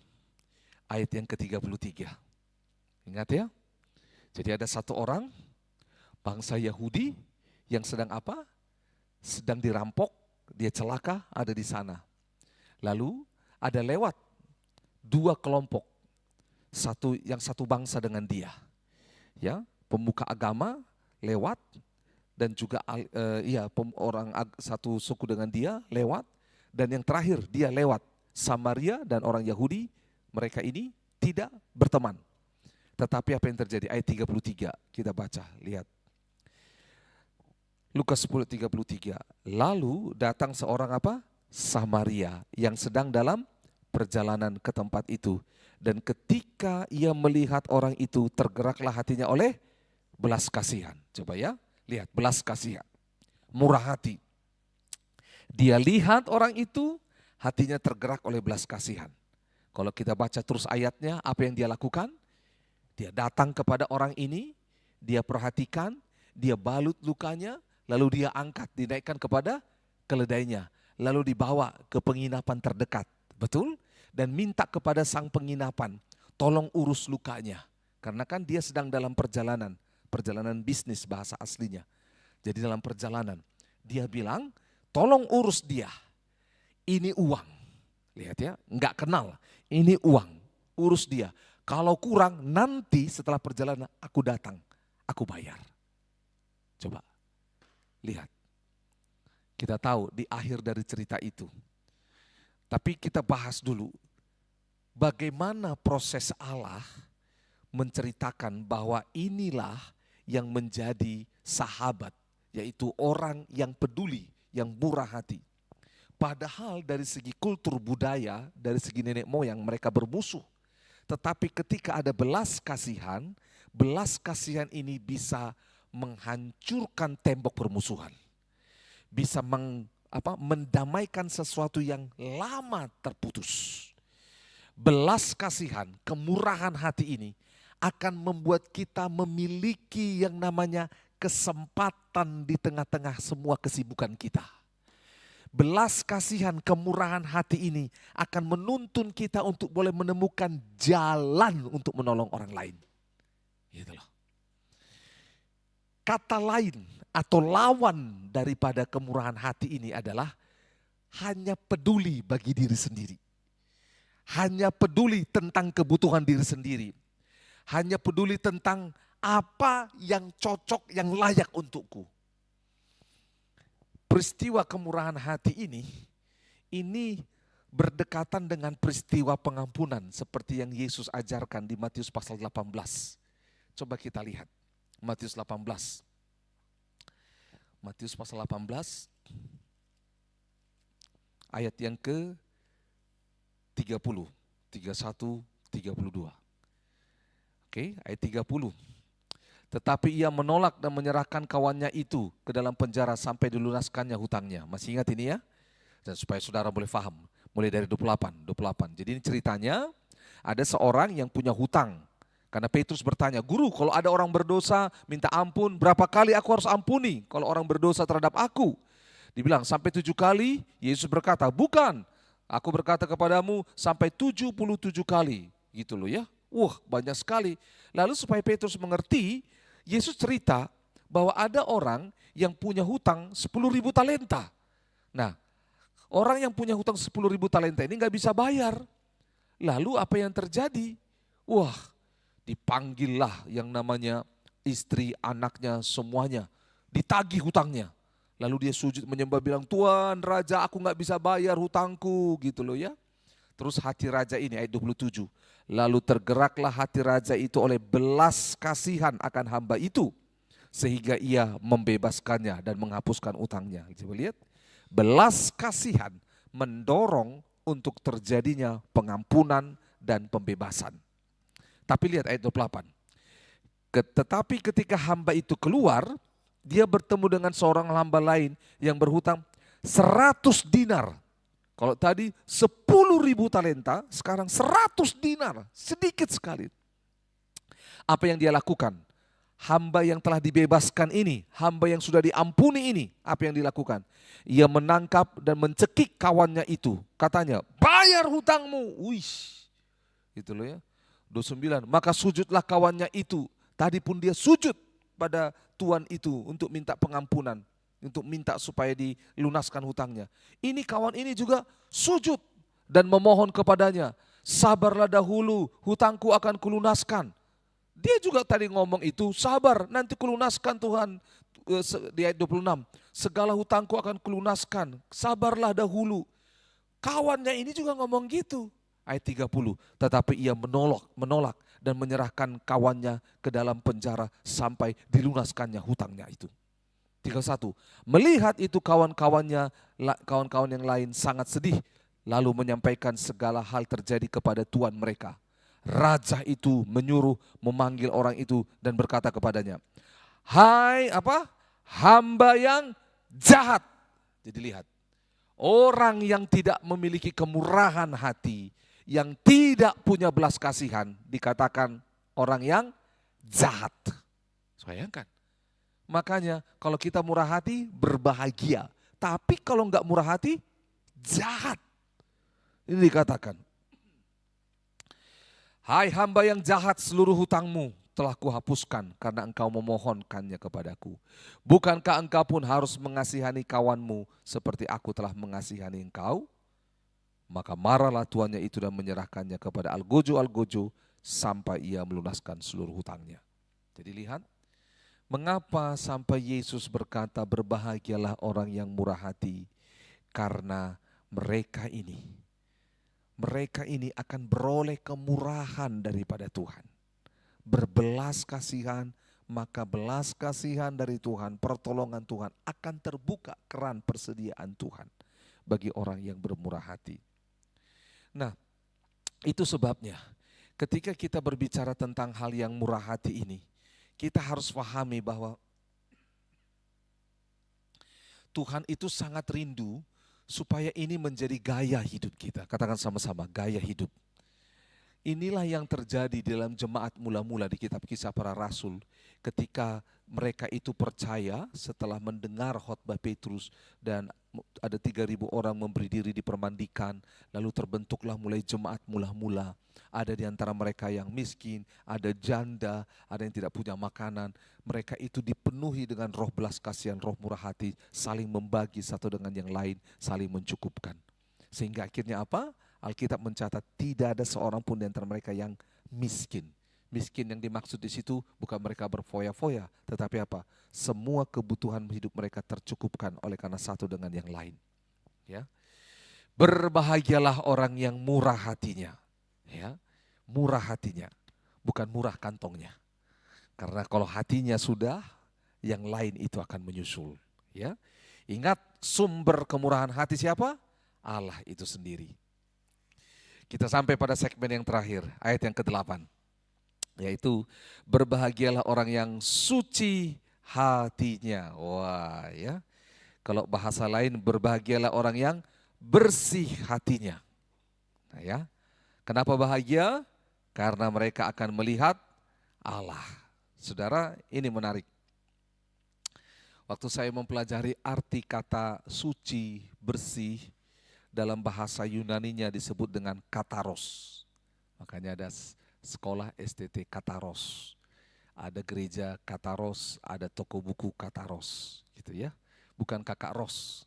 ayat yang ke-33. Ingat ya? Jadi ada satu orang bangsa Yahudi yang sedang apa? Sedang dirampok, dia celaka ada di sana. Lalu ada lewat dua kelompok. Yang satu bangsa dengan dia. Ya, pemuka agama lewat, dan juga orang satu suku dengan dia lewat, dan yang terakhir dia lewat Samaria dan orang Yahudi. Mereka ini tidak berteman. Tetapi apa yang terjadi? Ayat 33 kita baca, lihat. Lukas 10:33. Lalu datang seorang apa? Samaria yang sedang dalam perjalanan ke tempat itu. Dan ketika ia melihat orang itu, tergeraklah hatinya oleh belas kasihan. Coba ya, lihat belas kasihan. Murah hati. Dia lihat orang itu, hatinya tergerak oleh belas kasihan. Kalau kita baca terus ayatnya, apa yang dia lakukan? Dia datang kepada orang ini, dia perhatikan, dia balut lukanya, lalu dia angkat, dinaikkan kepada keledainya, lalu dibawa ke penginapan terdekat, betul? Dan minta kepada sang penginapan, tolong urus lukanya. Karena kan dia sedang dalam perjalanan bisnis bahasa aslinya. Jadi dalam perjalanan, dia bilang, tolong urus dia, ini uang. Lihat ya, enggak kenal, ini uang, urus dia. Kalau kurang, nanti setelah perjalanan aku datang, aku bayar. Coba. Lihat, kita tahu di akhir dari cerita itu. Tapi kita bahas dulu bagaimana proses Allah menceritakan bahwa inilah yang menjadi sahabat, yaitu orang yang peduli, yang murah hati. Padahal dari segi kultur budaya, dari segi nenek moyang mereka bermusuh. Tetapi ketika ada belas kasihan ini bisa menghancurkan tembok permusuhan. Bisa mendamaikan sesuatu yang lama terputus. Belas kasihan, kemurahan hati ini akan membuat kita memiliki yang namanya kesempatan di tengah-tengah semua kesibukan kita. Belas kasihan, kemurahan hati ini akan menuntun kita untuk boleh menemukan jalan untuk menolong orang lain. Gitu loh. Kata lain atau lawan daripada kemurahan hati ini adalah hanya peduli bagi diri sendiri. Hanya peduli tentang kebutuhan diri sendiri. Hanya peduli tentang apa yang cocok, yang layak untukku. Peristiwa kemurahan hati ini berdekatan dengan peristiwa pengampunan seperti yang Yesus ajarkan di Matius pasal 18. Coba kita lihat. Matius 18. Matius pasal 18 ayat yang ke 30, 31, 32. Oke, ayat 30. Tetapi ia menolak dan menyerahkan kawannya itu ke dalam penjara sampai dilunaskannya hutangnya. Masih ingat ini ya? Dan supaya saudara boleh paham. Mulai dari 28. Jadi ini ceritanya ada seorang yang punya hutang. Karena Petrus bertanya, guru kalau ada orang berdosa minta ampun, berapa kali aku harus ampuni kalau orang berdosa terhadap aku? Dibilang sampai 7 kali, Yesus berkata, bukan, aku berkata kepadamu sampai 77 kali. Gitu loh ya, wah banyak sekali. Lalu supaya Petrus mengerti, Yesus cerita bahwa ada orang yang punya hutang 10.000 talenta. Nah, orang yang punya hutang 10.000 talenta ini gak bisa bayar. Lalu apa yang terjadi? Wah, dipanggillah yang namanya istri, anaknya, semuanya. Ditagih hutangnya. Lalu dia sujud menyembah bilang, Tuhan Raja aku gak bisa bayar hutangku gitu loh ya. Terus hati raja ini ayat 27. Lalu tergeraklah hati raja itu oleh belas kasihan akan hamba itu. Sehingga ia membebaskannya dan menghapuskan utangnya. Coba lihat. Belas kasihan mendorong untuk terjadinya pengampunan dan pembebasan. Tapi lihat ayat 28. Tetapi ketika hamba itu keluar, dia bertemu dengan seorang hamba lain yang berhutang 100 dinar. Kalau tadi 10.000 talenta, sekarang 100 dinar, sedikit sekali. Apa yang dia lakukan? Hamba yang telah dibebaskan ini, hamba yang sudah diampuni ini, apa yang dilakukan? Ia menangkap dan mencekik kawannya itu. Katanya, bayar hutangmu. Wish, gitu loh ya. 29, maka sujudlah kawannya itu. Tadi pun dia sujud pada tuan itu untuk minta pengampunan. Untuk minta supaya dilunaskan hutangnya. Ini kawan ini juga sujud dan memohon kepadanya. Sabarlah dahulu, hutangku akan kulunaskan. Dia juga tadi ngomong itu, sabar nanti kulunaskan Tuhan. Di ayat 26, segala hutangku akan kulunaskan, sabarlah dahulu. Kawannya ini juga ngomong gitu. Ayat 30, tetapi ia menolak dan menyerahkan kawannya ke dalam penjara sampai dilunaskannya hutangnya itu. 31, melihat itu kawan-kawan yang lain sangat sedih, lalu menyampaikan segala hal terjadi kepada tuan mereka. Raja itu menyuruh memanggil orang itu dan berkata kepadanya, hai hamba yang jahat. Jadi lihat, orang yang tidak memiliki kemurahan hati, yang tidak punya belas kasihan, dikatakan orang yang jahat. Bayangkan. Makanya kalau kita murah hati berbahagia. Tapi kalau enggak murah hati jahat. Ini dikatakan. Hai hamba yang jahat, seluruh hutangmu telah kuhapuskan karena engkau memohonkannya kepadaku. Bukankah engkau pun harus mengasihani kawanmu seperti aku telah mengasihani engkau? Maka marahlah tuannya itu dan menyerahkannya kepada algojo sampai ia melunaskan seluruh hutangnya. Jadi lihat. Mengapa sampai Yesus berkata berbahagialah orang yang murah hati? Karena mereka ini akan beroleh kemurahan daripada Tuhan. Berbelas kasihan, maka belas kasihan dari Tuhan, pertolongan Tuhan akan terbuka keran persediaan Tuhan bagi orang yang bermurah hati. Nah, itu sebabnya ketika kita berbicara tentang hal yang murah hati ini, kita harus pahami bahwa Tuhan itu sangat rindu supaya ini menjadi gaya hidup kita. Katakan sama-sama, gaya hidup. Inilah yang terjadi dalam jemaat mula-mula di kitab Kisah Para Rasul. Ketika mereka itu percaya setelah mendengar khotbah Petrus dan ada 3.000 orang memberi diri dipermandikan. Lalu terbentuklah mulai jemaat mula-mula. Ada di antara mereka yang miskin, ada janda, ada yang tidak punya makanan. Mereka itu dipenuhi dengan roh belas kasihan, roh murah hati, saling membagi satu dengan yang lain, saling mencukupkan. Sehingga akhirnya apa? Alkitab mencatat tidak ada seorang pun di antara mereka yang miskin. Miskin yang dimaksud di situ bukan mereka berfoya-foya, tetapi apa? Semua kebutuhan hidup mereka tercukupkan oleh karena satu dengan yang lain. Ya. Berbahagialah orang yang murah hatinya. Ya, murah hatinya, bukan murah kantongnya. Karena kalau hatinya sudah, yang lain itu akan menyusul. Ya, ingat sumber kemurahan hati siapa? Allah itu sendiri. Kita sampai pada segmen yang terakhir, ayat yang ke-8. Yaitu berbahagialah orang yang suci hatinya. Wah, ya. Kalau bahasa lain berbahagialah orang yang bersih hatinya. Nah, ya. Kenapa bahagia? Karena mereka akan melihat Allah. Saudara, ini menarik. Waktu saya mempelajari arti kata suci, bersih, dalam bahasa Yunaninya disebut dengan kataros. Makanya ada sekolah STT kataros. Ada gereja kataros, ada toko buku kataros, gitu ya. Bukan kakak ros,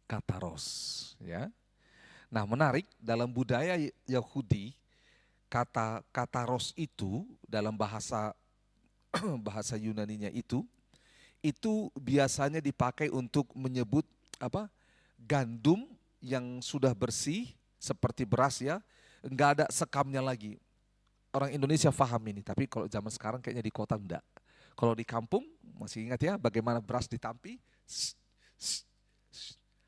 kataros, ya. Nah, menarik, dalam budaya Yahudi, kata kataros itu dalam bahasa bahasa Yunaninya itu biasanya dipakai untuk menyebut gandum yang sudah bersih seperti beras ya, enggak ada sekamnya lagi. Orang Indonesia paham ini, tapi kalau zaman sekarang kayaknya di kota enggak. Kalau di kampung masih ingat ya bagaimana beras ditampi?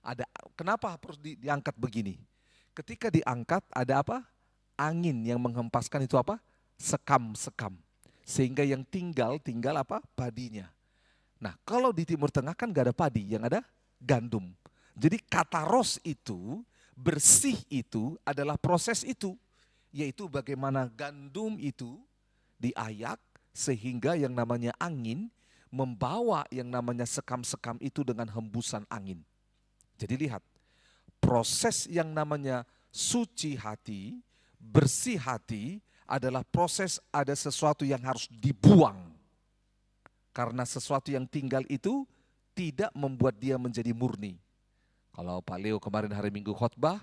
Ada, kenapa harus diangkat begini? Ketika diangkat ada apa? Angin yang menghempaskan itu apa? Sekam-sekam. Sehingga yang tinggal apa? Padinya. Nah, kalau di Timur Tengah kan gak ada padi, yang ada gandum. Jadi kataros itu, bersih itu adalah proses itu. Yaitu bagaimana gandum itu diayak sehingga yang namanya angin membawa yang namanya sekam-sekam itu dengan hembusan angin. Jadi lihat, proses yang namanya suci hati, bersih hati adalah proses ada sesuatu yang harus dibuang. Karena sesuatu yang tinggal itu tidak membuat dia menjadi murni. Kalau Pak Leo kemarin hari Minggu khotbah,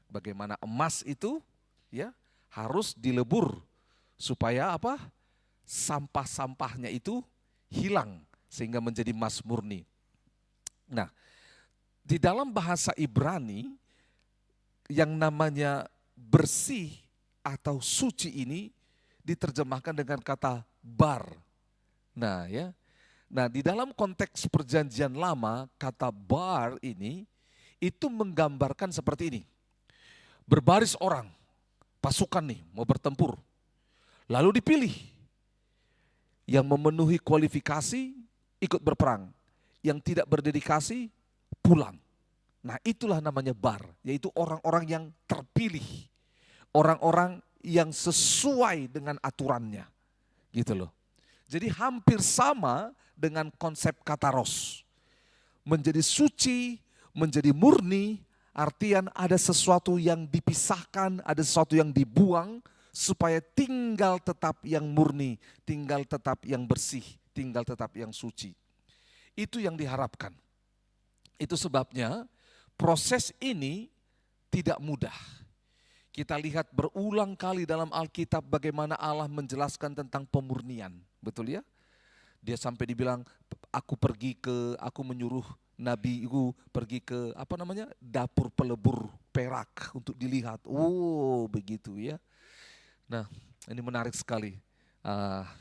bagaimana emas itu ya harus dilebur supaya apa? sampah-sampahnya itu hilang sehingga menjadi emas murni. Nah, di dalam bahasa Ibrani yang namanya bersih atau suci ini diterjemahkan dengan kata bar. Nah, ya. Nah, di dalam konteks perjanjian lama, kata bar ini itu menggambarkan seperti ini. Berbaris orang, pasukan nih mau bertempur. Lalu dipilih yang memenuhi kualifikasi ikut berperang, yang tidak berdedikasi pulang. Nah, itulah namanya bar, yaitu orang-orang yang terpilih, orang-orang yang sesuai dengan aturannya, gitu loh. Jadi hampir sama dengan konsep kataros. Menjadi suci, menjadi murni, artian ada sesuatu yang dipisahkan, ada sesuatu yang dibuang, supaya tinggal tetap yang murni, tinggal tetap yang bersih, tinggal tetap yang suci. Itu yang diharapkan. Itu sebabnya proses ini tidak mudah. Kita lihat berulang kali dalam Alkitab bagaimana Allah menjelaskan tentang pemurnian. Betul ya? Dia sampai dibilang, aku menyuruh nabiku pergi ke dapur pelebur perak untuk dilihat. Oh, begitu ya. Nah, ini menarik sekali.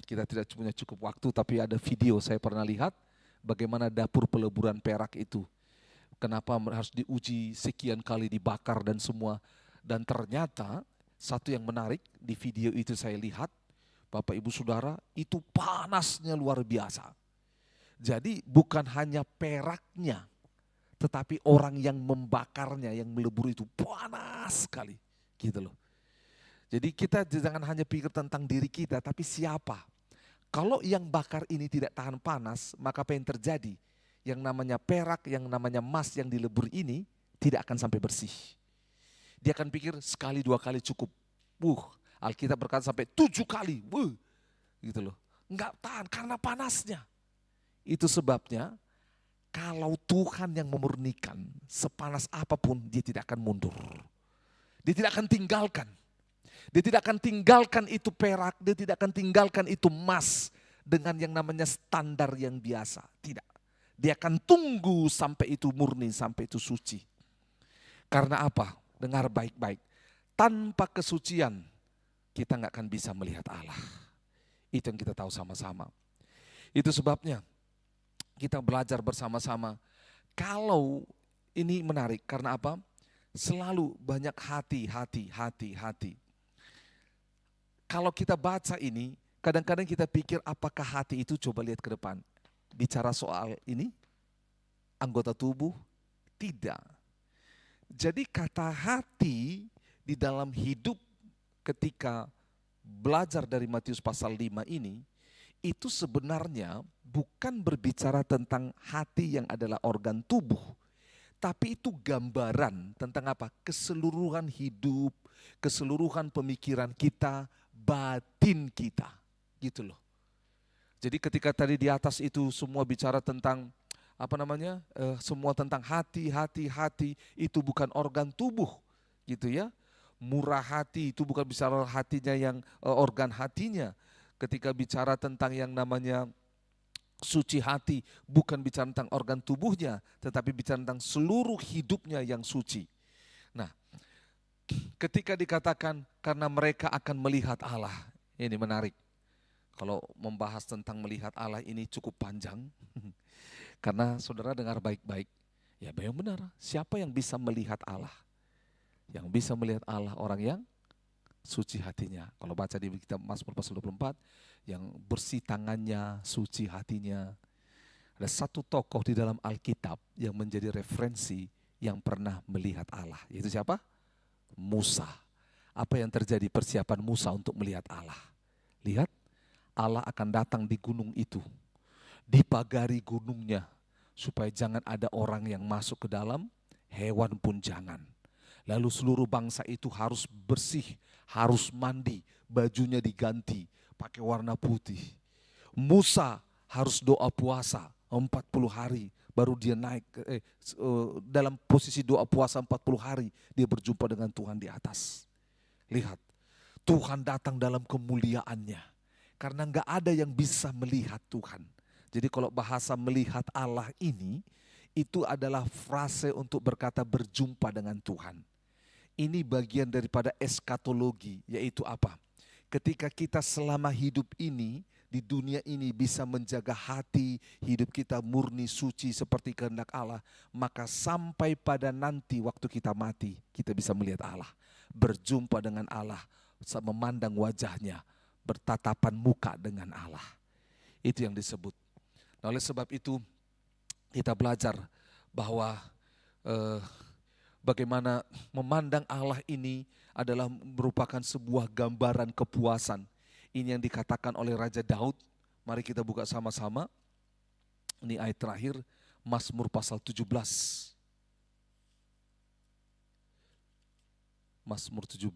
Kita tidak punya cukup waktu, tapi ada video saya pernah lihat bagaimana dapur peleburan perak itu. Kenapa harus diuji sekian kali, dibakar dan semua. Dan ternyata satu yang menarik di video itu saya lihat, Bapak Ibu Saudara, itu panasnya luar biasa. Jadi bukan hanya peraknya, tetapi orang yang membakarnya, yang melebur itu panas sekali. Gitu loh. Jadi kita jangan hanya pikir tentang diri kita, tapi siapa. Kalau yang bakar ini tidak tahan panas, maka apa yang terjadi? Yang namanya perak, yang namanya emas yang dilebur ini tidak akan sampai bersih. Dia akan pikir sekali dua kali cukup. Alkitab berkata sampai 7 kali. Gitu loh. Enggak tahan karena panasnya. Itu sebabnya kalau Tuhan yang memurnikan, sepanas apapun dia tidak akan mundur. Dia tidak akan tinggalkan. Dia tidak akan tinggalkan itu perak, dia tidak akan tinggalkan itu emas dengan yang namanya standar yang biasa. Tidak. Dia akan tunggu sampai itu murni, sampai itu suci. Karena apa? Dengar baik-baik. Tanpa kesucian kita nggak akan bisa melihat Allah. Itu yang kita tahu sama-sama. Itu sebabnya kita belajar bersama-sama. Kalau ini menarik karena apa? Selalu banyak hati. Kalau kita baca ini, kadang-kadang kita pikir apakah hati itu, coba lihat ke depan. Bicara soal ini, anggota tubuh, tidak. Jadi kata hati di dalam hidup ketika belajar dari Matius pasal 5 ini, itu sebenarnya bukan berbicara tentang hati yang adalah organ tubuh. Tapi itu gambaran tentang apa? Keseluruhan hidup, keseluruhan pemikiran kita, batin kita. Gitu loh. Jadi ketika tadi di atas itu semua bicara tentang semua tentang hati, itu bukan organ tubuh. Gitu ya. Murah hati itu bukan bicara hatinya yang organ hatinya. Ketika bicara tentang yang namanya suci hati, bukan bicara tentang organ tubuhnya, tetapi bicara tentang seluruh hidupnya yang suci. Nah, ketika dikatakan karena mereka akan melihat Allah, ini menarik. Kalau membahas tentang melihat Allah ini cukup panjang, karena saudara dengar baik-baik, ya memang benar, siapa yang bisa melihat Allah? Yang bisa melihat Allah orang yang suci hatinya. Kalau baca di kitab Mazmur pasal 24, yang bersih tangannya, suci hatinya. Ada satu tokoh di dalam Alkitab yang menjadi referensi yang pernah melihat Allah. Yaitu siapa? Musa. Apa yang terjadi persiapan Musa untuk melihat Allah? Lihat, Allah akan datang di gunung itu. Dipagari gunungnya supaya jangan ada orang yang masuk ke dalam, hewan pun jangan. Lalu seluruh bangsa itu harus bersih, harus mandi, bajunya diganti, pakai warna putih. Musa harus doa puasa 40 hari, baru dia naik, dalam posisi doa puasa 40 hari, dia berjumpa dengan Tuhan di atas. Lihat, Tuhan datang dalam kemuliaannya. Karena enggak ada yang bisa melihat Tuhan. Jadi kalau bahasa melihat Allah ini, itu adalah frase untuk berkata berjumpa dengan Tuhan. Ini bagian daripada eskatologi, yaitu apa? Ketika kita selama hidup ini, di dunia ini bisa menjaga hati, hidup kita murni, suci seperti kehendak Allah. Maka sampai pada nanti waktu kita mati, kita bisa melihat Allah. Berjumpa dengan Allah, memandang wajahnya, bertatapan muka dengan Allah. Itu yang disebut. Nah, oleh sebab itu kita belajar bahwa bagaimana memandang Allah ini adalah merupakan sebuah gambaran kepuasan. Ini yang dikatakan oleh Raja Daud. Mari kita buka sama-sama. Ini ayat terakhir, Mazmur pasal 17. Mazmur 17.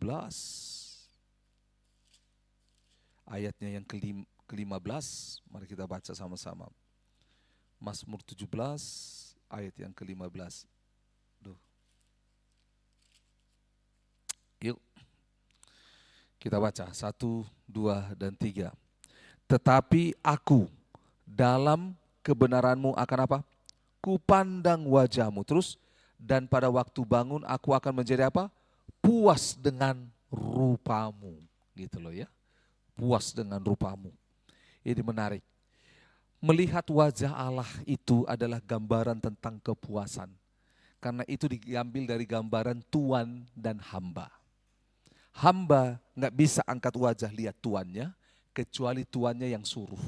Ayatnya yang ke-15. Mari kita baca sama-sama. Mazmur 17 ayat yang ke-15. Yuk. Kita baca 1, 2, dan 3. Tetapi aku dalam kebenaranmu akan apa? Kupandang wajahmu. Terus, dan pada waktu bangun aku akan menjadi apa? Puas dengan rupamu. Gitu loh ya. Puas dengan rupamu. Ini menarik. Melihat wajah Allah itu adalah gambaran tentang kepuasan. Karena itu diambil dari gambaran tuan dan hamba. Hamba nggak bisa angkat wajah lihat tuannya, kecuali tuannya yang suruh.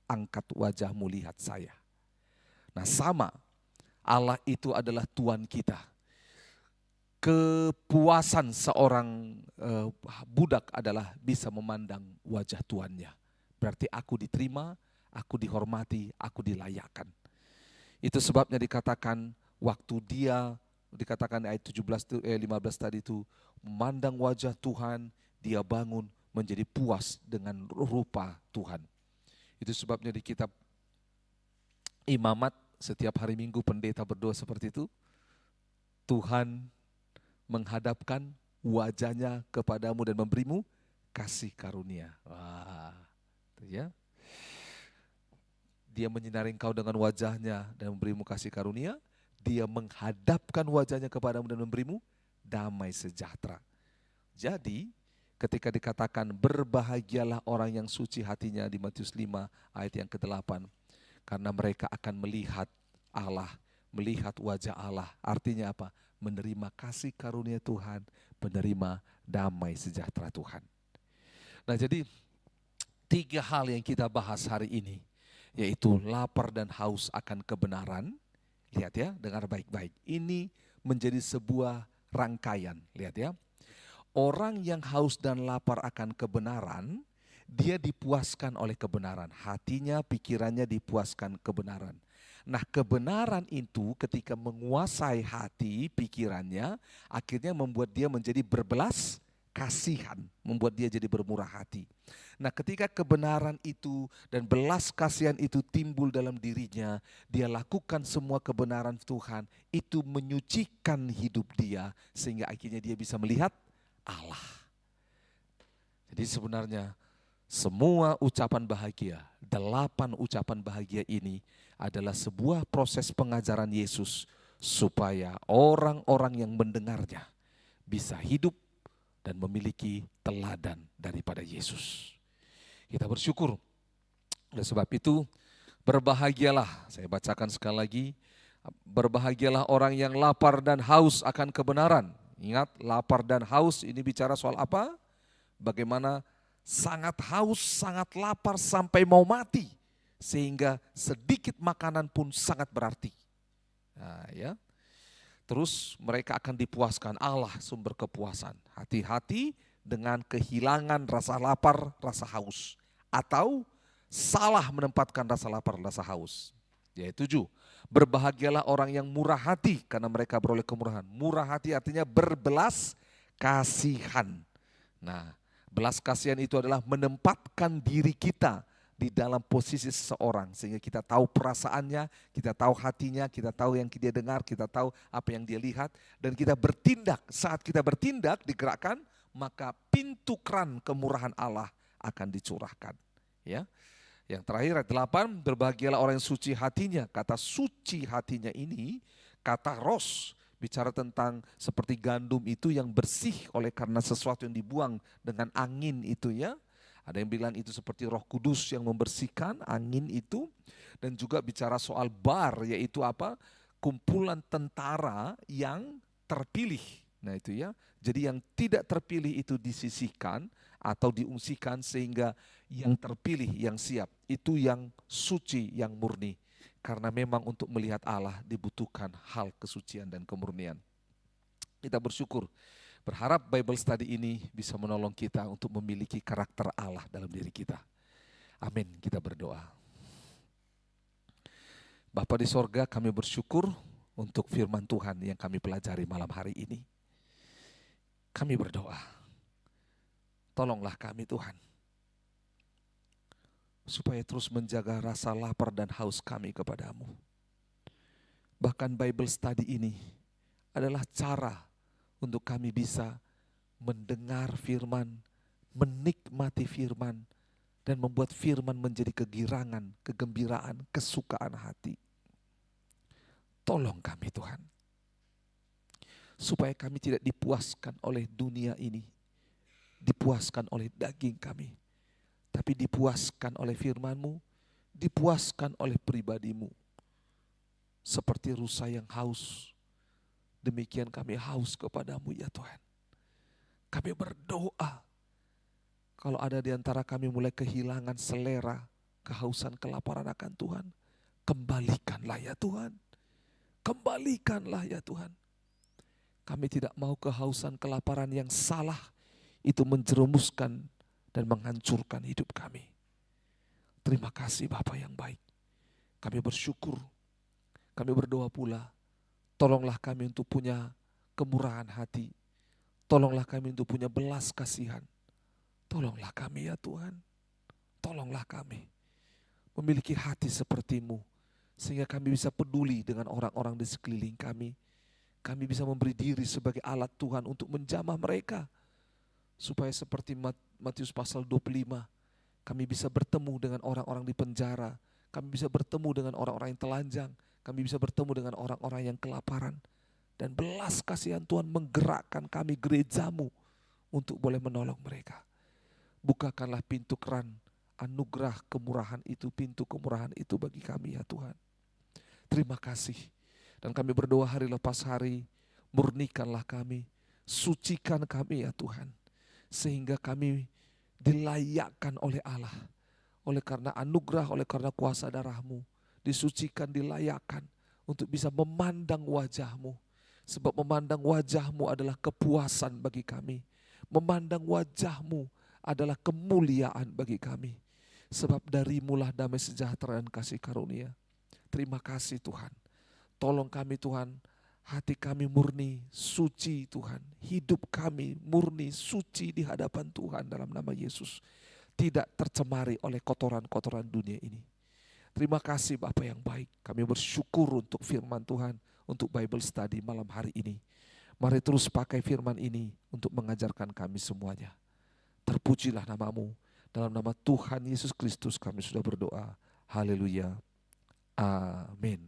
Angkat wajahmu lihat saya. Nah sama, Allah itu adalah Tuhan kita. Kepuasan seorang budak adalah bisa memandang wajah tuannya. Berarti aku diterima, aku dihormati, aku dilayakkan. Itu sebabnya dikatakan waktu dia, dikatakan ayat 15 tadi itu, memandang wajah Tuhan, dia bangun menjadi puas dengan rupa Tuhan. Itu sebabnya di kitab Imamat setiap hari Minggu pendeta berdoa seperti itu. Tuhan menghadapkan wajahnya kepadamu dan memberimu kasih karunia. Wah, itu ya. Dia menyinari engkau dengan wajahnya dan memberimu kasih karunia. Dia menghadapkan wajahnya kepadamu dan memberimu damai sejahtera. Jadi ketika dikatakan berbahagialah orang yang suci hatinya di Matius 5 ayat yang ke-8. Karena mereka akan melihat Allah, melihat wajah Allah. Artinya apa? Menerima kasih karunia Tuhan, menerima damai sejahtera Tuhan. Nah jadi 3 hal yang kita bahas hari ini. Yaitu lapar dan haus akan kebenaran. Lihat ya, dengar baik-baik. Ini menjadi sebuah rangkaian, lihat ya. Orang yang haus dan lapar akan kebenaran, dia dipuaskan oleh kebenaran. Hatinya, pikirannya dipuaskan kebenaran. Nah kebenaran itu ketika menguasai hati, pikirannya, akhirnya membuat dia menjadi berbelas kasihan, membuat dia jadi bermurah hati. Nah ketika kebenaran itu dan belas kasihan itu timbul dalam dirinya, dia lakukan semua kebenaran Tuhan, itu menyucikan hidup dia sehingga akhirnya dia bisa melihat Allah. Jadi sebenarnya semua ucapan bahagia, 8 ucapan bahagia ini adalah sebuah proses pengajaran Yesus supaya orang-orang yang mendengarnya bisa hidup dan memiliki teladan daripada Yesus. Kita bersyukur. Oleh sebab itu berbahagialah, saya bacakan sekali lagi, berbahagialah orang yang lapar dan haus akan kebenaran. Ingat, lapar dan haus ini bicara soal apa? Bagaimana sangat haus, sangat lapar sampai mau mati. Sehingga sedikit makanan pun sangat berarti. Nah, ya. Terus mereka akan dipuaskan, Allah sumber kepuasan. Hati-hati dengan kehilangan rasa lapar, rasa haus. Atau salah menempatkan rasa lapar, rasa haus. Yaitu 7. Berbahagialah orang yang murah hati karena mereka beroleh kemurahan. Murah hati artinya berbelas kasihan. Nah, belas kasihan itu adalah menempatkan diri kita di dalam posisi seseorang sehingga kita tahu perasaannya, kita tahu hatinya, kita tahu yang dia dengar, kita tahu apa yang dia lihat dan kita bertindak. Saat kita bertindak digerakkan, maka pintu keran kemurahan Allah akan dicurahkan. Ya. Yang terakhir ayat 8, berbahagialah orang yang suci hatinya. Kata suci hatinya ini, kata ros, bicara tentang seperti gandum itu yang bersih oleh karena sesuatu yang dibuang dengan angin itu ya. Ada yang bilang itu seperti Roh Kudus yang membersihkan angin itu. Dan juga bicara soal bar, yaitu apa? Kumpulan tentara yang terpilih. Nah itu ya, jadi yang tidak terpilih itu disisihkan atau diungsikan sehingga yang terpilih, yang siap, itu yang suci, yang murni. Karena memang untuk melihat Allah dibutuhkan hal kesucian dan kemurnian. Kita bersyukur, berharap Bible study ini bisa menolong kita untuk memiliki karakter Allah dalam diri kita. Amin, kita berdoa. Bapa di sorga, kami bersyukur untuk firman Tuhan yang kami pelajari malam hari ini. Kami berdoa, tolonglah kami Tuhan, supaya terus menjaga rasa lapar dan haus kami kepadamu. Bahkan Bible study ini adalah cara untuk kami bisa mendengar firman, menikmati firman, dan membuat firman menjadi kegirangan, kegembiraan, kesukaan hati. Tolong kami Tuhan, supaya kami tidak dipuaskan oleh dunia ini, dipuaskan oleh daging kami, tapi dipuaskan oleh firman-Mu, dipuaskan oleh pribadi-Mu. Seperti rusa yang haus, demikian kami haus kepadamu ya Tuhan. Kami berdoa, kalau ada di antara kami mulai kehilangan selera, kehausan, kelaparan akan Tuhan, kembalikanlah ya Tuhan. Kembalikanlah ya Tuhan. Kami tidak mau kehausan, kelaparan yang salah itu menjerumuskan dan menghancurkan hidup kami. Terima kasih Bapa yang baik. Kami bersyukur. Kami berdoa pula, tolonglah kami untuk punya kemurahan hati. Tolonglah kami untuk punya belas kasihan. Tolonglah kami ya Tuhan. Tolonglah kami memiliki hati seperti-Mu, sehingga kami bisa peduli dengan orang-orang di sekeliling kami. Kami bisa memberi diri sebagai alat Tuhan untuk menjamah mereka. Supaya seperti Matius pasal 25, kami bisa bertemu dengan orang-orang di penjara. Kami bisa bertemu dengan orang-orang yang telanjang. Kami bisa bertemu dengan orang-orang yang kelaparan. Dan belas kasihan Tuhan menggerakkan kami gereja-Mu untuk boleh menolong mereka. Bukakanlah pintu keran anugerah kemurahan itu, pintu kemurahan itu bagi kami ya Tuhan. Terima kasih. Dan kami berdoa hari lepas hari, murnikanlah kami, sucikan kami ya Tuhan. Sehingga kami dilayakkan oleh Allah. Oleh karena anugerah, oleh karena kuasa darah-Mu. Disucikan, dilayakkan untuk bisa memandang wajah-Mu. Sebab memandang wajah-Mu adalah kepuasan bagi kami. Memandang wajah-Mu adalah kemuliaan bagi kami. Sebab dari-Mu-lah damai sejahtera dan kasih karunia. Terima kasih Tuhan. Tolong kami Tuhan, hati kami murni, suci Tuhan. Hidup kami murni, suci di hadapan Tuhan dalam nama Yesus. Tidak tercemari oleh kotoran-kotoran dunia ini. Terima kasih Bapa yang baik. Kami bersyukur untuk firman Tuhan, untuk Bible study malam hari ini. Mari terus pakai firman ini untuk mengajarkan kami semuanya. Terpujilah nama-Mu. Dalam nama Tuhan Yesus Kristus kami sudah berdoa. Haleluya. Amin.